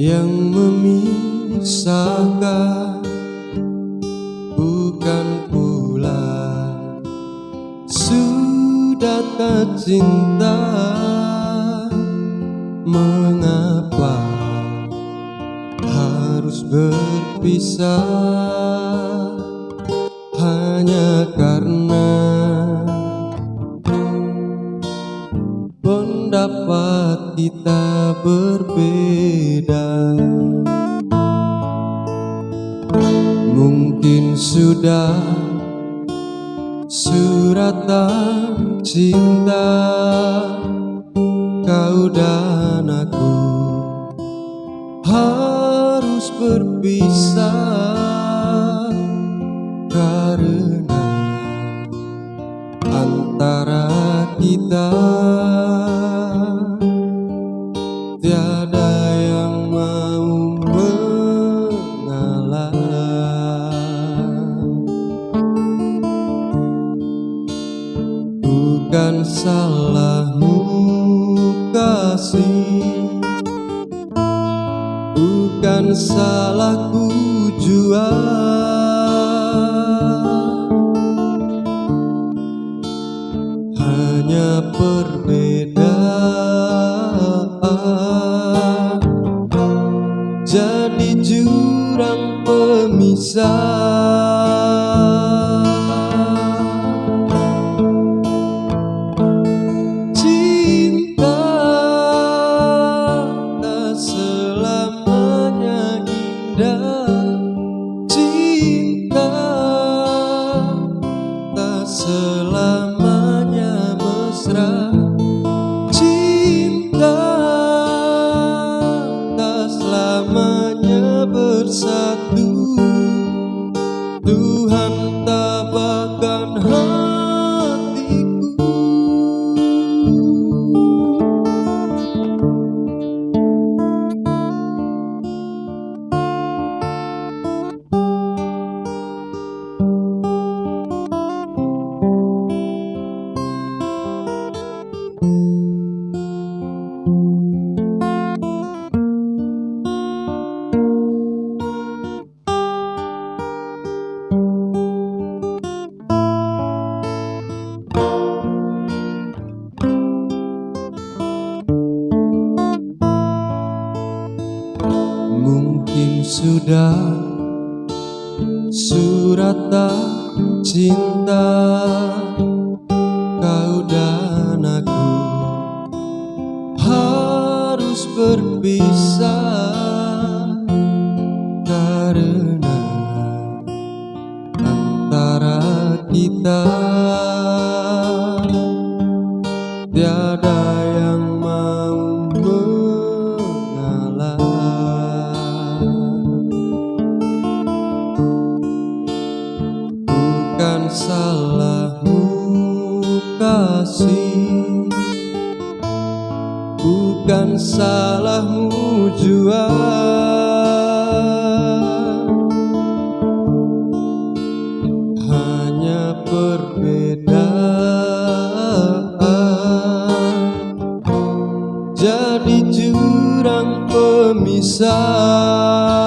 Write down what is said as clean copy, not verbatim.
yang memisahkan, bukan pula sudahkah cinta. Mengapa harus berpisah hanya karena pendapat kita berbeda? Mungkin sudah suratan cinta kau dan aku harus berpisah karena antara kita tiada yang mau mengalah. Bukan salahmu kasih, bukan salahku jua. Hanya perbedaan jadi jurang pemisah. Cinta tak selamanya indah, cinta tak selamanya mesra, cinta tak selamanya bersatu. Tuhan tabahkan hatiku. Mungkin sudah suratan cinta kau dan aku harus berpisah karena antara kita tiada yang mau mengalah. Bukan salahmu kasih, bukan salahmu jua. Hanya perbedaan jadi jurang pemisah.